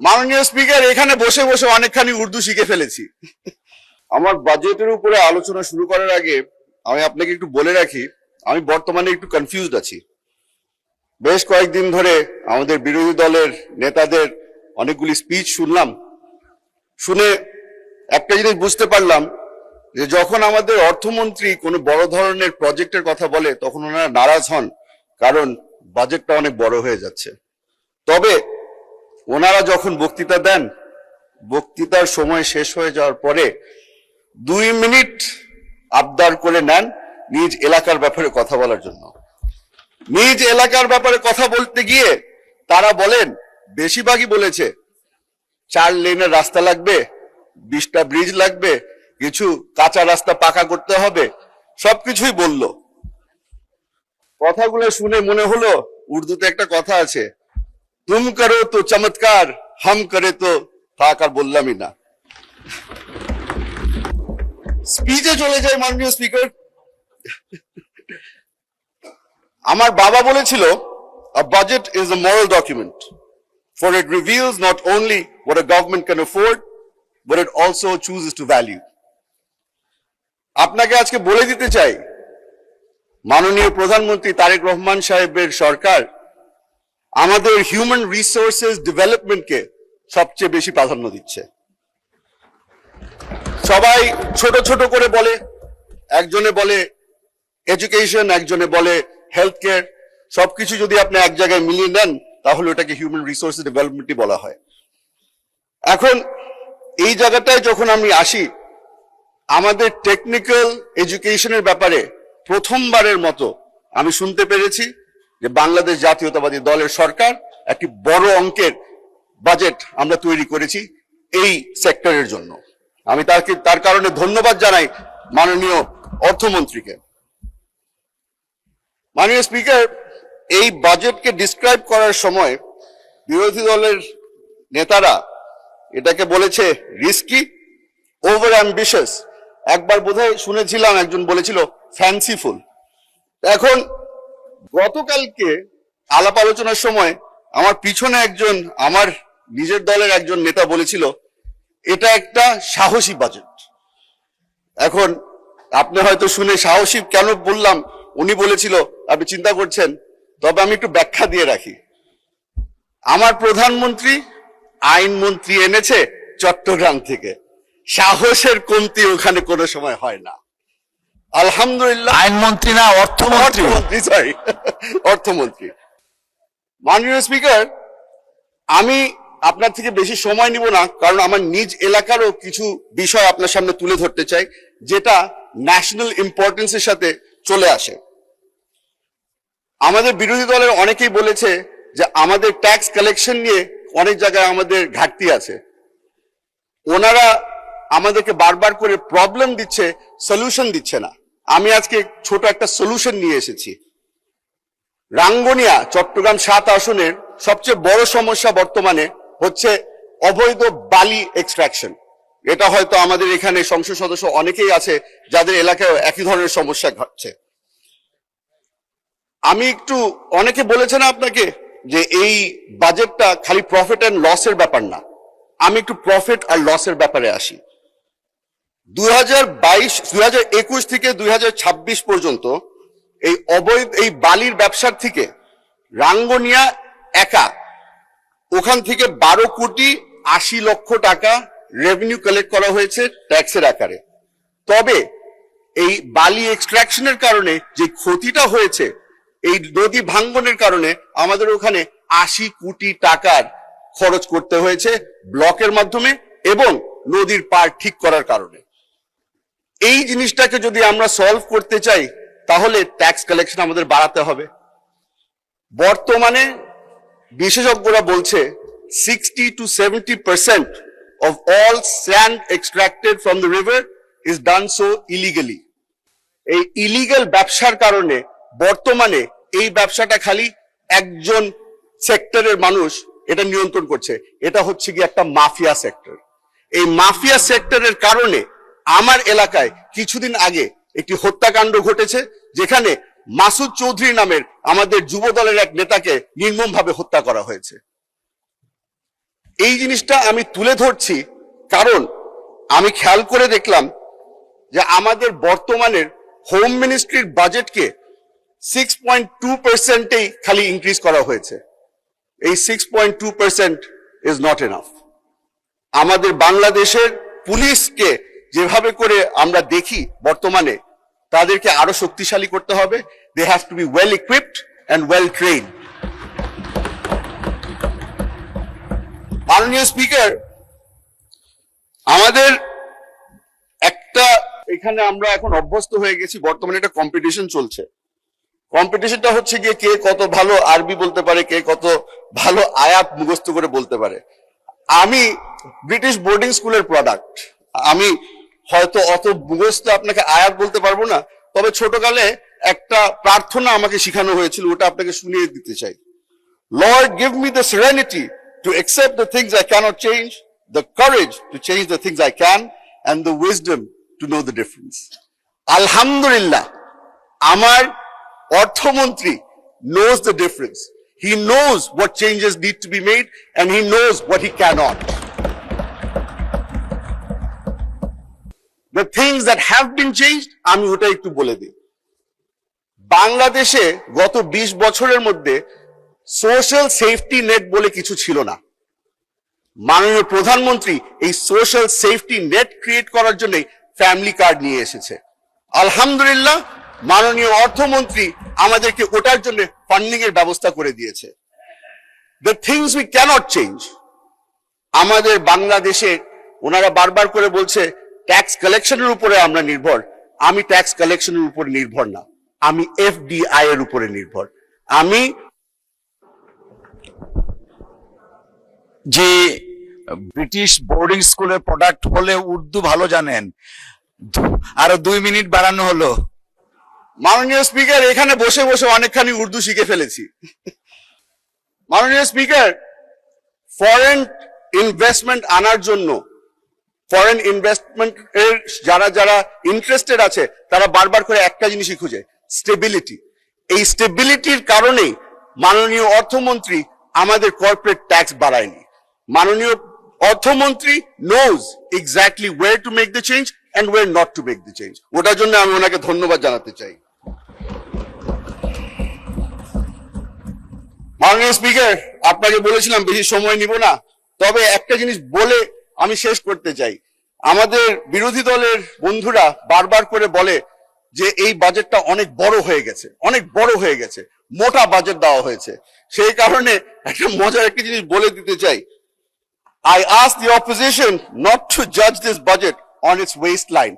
মাননীয় স্পিকার, এখানে বসে বসে অনেকখানি উর্দু শিখে ফেলেছি। আমার বাজেটের উপরে আলোচনা শুরু করার আগে আমি আপনাকে একটু বলে রাখি, আমি বর্তমানে একটু কনফিউজড আছি। বেশ কয়েকদিন ধরে আমাদের বিরোধী দলের নেতাদের অনেকগুলি স্পিচ শুনলাম, শুনে একটা জিনিস বুঝতে পারলাম যে যখন আমাদের অর্থমন্ত্রী কোনো বড় ধরনের প্রজেক্টের কথা বলে তখন ওনারা নারাজ হন, কারণ বাজেটটা অনেক বড় হয়ে যাচ্ছে। তবে ওনারা যখন বক্তৃতা দেন, বক্তৃতার সময় শেষ হয়ে যাওয়ার পরে 2 মিনিট আবদার করে নেন নিজ এলাকার ব্যাপারে কথা বলার জন্য। নিজ এলাকার ব্যাপারে কথা বলতে গিয়ে তারা বলেন, বেশিরভাগই বলেছে 4 লেনের রাস্তা লাগবে, 20টা ব্রিজ লাগবে, কিছু কাঁচা রাস্তা পাকা করতে হবে, সবকিছুই বলল। কথাগুলো শুনে মনে হলো উর্দুতে একটা কথা আছে, তুম করো তো চমৎকার, হাম করে তো থাক, আর বললামই না। স্পিচে চলে যায় মাননীয় স্পিকার। আমার বাবা বলেছিল, a budget is a moral document, for it reveals not only what a government can afford, but it also chooses to value. আপনাকে আজকে বলে দিতে চাই, মাননীয় প্রধানমন্ত্রী তারেক রহমান সাহেবের সরকার আমাদের হিউম্যান রিসোর্সেস ডেভেলপমেন্টকে সবচেয়ে বেশি প্রাধান্য দিচ্ছে। সবাই ছোট ছোট করে বলে, একজনে বলে এডুকেশন, একজনে বলে হেলথ কেয়ার, সবকিছু যদি আপনি এক জায়গায় মিলিয়ে নেন তাহলে ওটাকে হিউম্যান রিসোর্সেস ডেভেলপমেন্টই বলা হয়। এখন এই জায়গাটায় যখন আমি আসি, আমাদের টেকনিক্যাল এডুকেশনের ব্যাপারে প্রথমবারের মতো আমি শুনতে পেরেছি যে বাংলাদেশ জাতীয়তাবাদী দলের সরকার একটি বড় অঙ্কের বাজেট আমরা তৈরি করেছি এই সেক্টরের জন্য। আমি তার কারণে ধন্যবাদ জানাই মাননীয় অর্থমন্ত্রীকে। মাননীয় স্পিকার, এই বাজেটকে ডিসক্রাইব করার সময় বিরোধী দলের নেতারা এটাকে বলেছে রিস্কি, ওভার অ্যাম্বিশাস, একবার বোধহয় শুনেছিলাম একজন বলেছিল ফ্যান্সিফুল। এখন গতকালকে আলাপ আলোচনার সময় আমার পিছনে একজন আমার নিজের দলের একজন নেতা বলেছিল এটা একটা সাহসী বাজেট। এখন আপনি হয়তো শুনে সাহসী কেন বললাম উনি বলেছিল আপনি চিন্তা করছেন, তবে আমি একটু ব্যাখ্যা দিয়ে রাখি। আমার প্রধানমন্ত্রী আইনমন্ত্রী এনেছে চট্টগ্রাম থেকে, সাহসের কমতি ওখানে কোনো সময় হয় না। আলহামদুলিল্লাহ। আইনমন্ত্রী না, অর্থমন্ত্রী। সরি, অর্থমন্ত্রী। মাননীয় স্পিকার, আমি আপনার থেকে বেশি সময় নিব না, কারণ আমার নিজ এলাকারও কিছু বিষয় আপনার সামনে তুলে ধরতে চাই যেটা ন্যাশনাল ইম্পর্টেন্সের সাথে চলে আসে। আমাদের বিরোধী দলের অনেকেই বলেছে যে আমাদের ট্যাক্স কালেকশন নিয়ে অনেক জায়গায় আমাদের ঘাটতি আছে। ওনারা আমাদেরকে বারবার করে প্রবলেম দিচ্ছে, সলিউশন দিচ্ছে না। আমি আজকে ছোট একটা সলিউশন নিয়ে এসেছি। রাঙ্গুনিয়া চট্টগ্রাম 7 আসনের সবচেয়ে বড় সমস্যা বর্তমানে হচ্ছে অবৈধ বালি এক্সট্রাকশন। এটা হয়তো আমাদের এখানে সংসদ সদস্য অনেকেই আছে যাদের এলাকায় একই ধরনের সমস্যা ঘটছে। আমি একটু, অনেকে বলেছেন আপনাকে যে এই বাজেটটা খালি প্রফিট অ্যান্ড লসের ব্যাপার না, আমি একটু প্রফিট আর লসের ব্যাপারে আসি। 2021 থেকে 2026 পর্যন্ত এই অবৈধ এই বালির ব্যবসার থেকে রাঙ্গুনিয়া একা ওখান থেকে 12,80,00,000 টাকা রেভিনিউ কালেক্ট করা হয়েছে ট্যাক্সের আকারে। তবে এই বালি এক্সট্রাকশনের কারণে যে ক্ষতিটা হয়েছে, এই নদী ভাঙ্গনের কারণে আমাদের ওখানে 80 কোটি টাকার খরচ করতে হয়েছে ব্লকের মাধ্যমে এবং নদীর পার ঠিক করার কারণে। এই জিনিসটাকে যদি আমরা সলভ করতে চাই তাহলে ট্যাক্স কালেকশন আমাদের বাড়াতে হবে। বর্তমানে বিশেষজ্ঞরা বলছে 60 to 70% of all sand extracted from the river is done so illegally. এই ইলিগাল ব্যবসার কারণে বর্তমানে এই ব্যবসাটা খালি একজন সেক্টরের মানুষ এটা নিয়ন্ত্রণ করছে, এটা হচ্ছে কি একটা মাফিয়া সেক্টর। এই মাফিয়া সেক্টরের কারণে আমার এলাকায় কিছুদিন আগে একটি হত্যাকাণ্ড ঘটেছে, যেখানে মাসুদ চৌধুরী নামের আমাদের যুব দলের এক নেতাকে নির্মমভাবে হত্যা করা হয়েছে। এই জিনিসটা আমি তুলে ধরছি কারণ আমি খেয়াল করে দেখলাম যে আমাদের বর্তমানের হোম মিনিস্ট্রির বাজেটকে 6.2%-এই খালি ইনক্রিজ করা হয়েছে। এই 6.2% ইজ নট এনাফ। আমাদের বাংলাদেশের পুলিশকে যেভাবে করে আমরা দেখি বর্তমানে, তাদেরকে আরো শক্তিশালী করতে হবে। They have to be well equipped and well trained. মাননীয় স্পিকার, আমাদের একটা এখানে আমরা এখন অভ্যস্ত হয়ে গেছি, বর্তমানে একটা কম্পিটিশন চলছে। কম্পিটিশনটা হচ্ছে গিয়ে কে কত ভালো আরবি বলতে পারে, কে কত ভালো আয়াত মুখস্থ করে বলতে পারে। আমি ব্রিটিশ বোর্ডিং স্কুলের প্রোডাক্ট। আমি হয়তো অত মুখস্থ আপনাকে আয়াত বলতে পারবো না, তবে ছোটকালে একটা প্রার্থনা আমাকে শেখানো হয়েছিল, ওটা আপনাকে শুনিয়ে দিতে চাই। Lord, give me the serenity to accept the things I cannot change, the courage to change the things I can, and the wisdom to know the difference. Alhamdulillah, আমার অর্থমন্ত্রী knows the difference. He knows what changes need to be made and he knows what he cannot. The things that have been changed, আমি ওটা একটু বলে দিই। বাংলাদেশে গত 20 বছরের মধ্যে সোশ্যাল সেফটি নেট বলে কিছু ছিল না। মাননীয় প্রধানমন্ত্রী এই সোশ্যাল সেফটি নেট ক্রিয়েট করার জন্য ফ্যামিলি কার্ড নিয়ে এসেছে। আলহামদুলিল্লাহ, মাননীয় অর্থমন্ত্রী আমাদেরকে ওটার জন্য ফান্ডিং এর ব্যবস্থা করে দিয়েছে। The things we cannot change, আমাদের বাংলাদেশে ওনারা বারবার করে বলছে ট্যাক্স কালেকশনের উপরে আমরা নির্ভর। আমি ট্যাক্স কালেকশনের উপর নির্ভর না, আমি এফডিআই এর উপরে নির্ভর। আমি যে ব্রিটিশ বোর্ডিং স্কুলের প্রোডাক্ট বলে উর্দু ভালো জানেন, আরো 2 মিনিট বাড়ানো হলো। মাননীয় স্পিকার, এখানে বসে বসে অনেকখানি উর্দু শিখে ফেলেছি। মাননীয় স্পিকার, ফরেন ইনভেস্টমেন্ট আনার জন্য, ফরেন ইনভেস্টমেন্ট এর যারা যারা ইন্টারেস্টেড আছে তারা বারবার করে একটা জিনিসই খুঁজে, স্টেবিলিটি। এই স্টেবিলিটির কারণেই মাননীয় অর্থমন্ত্রী আমাদের কর্পোরেট ট্যাক্স বাড়ায়নি। মাননীয় অর্থমন্ত্রী knows exactly where to make the change and where not to make the change. ওটার জন্য আমি ওনাকে ধন্যবাদ জানাতে চাই। মাননীয় স্পিকার, আপনাকে বলেছিলাম বেশি সময় নিব না, তবে একটা জিনিস বলে আমি শেষ করতে চাই। আমাদের বিরোধী দলের বন্ধুরা বারবার করে বলে যে এই বাজেটটা অনেক বড় হয়ে গেছে, অনেক বড় হয়ে গেছে, মোটা বাজেট দেওয়া হয়েছে। সেই কারণে একটা মজার একটা জিনিস বলে দিতে চাই। I ask the opposition not to judge this budget on its waistline.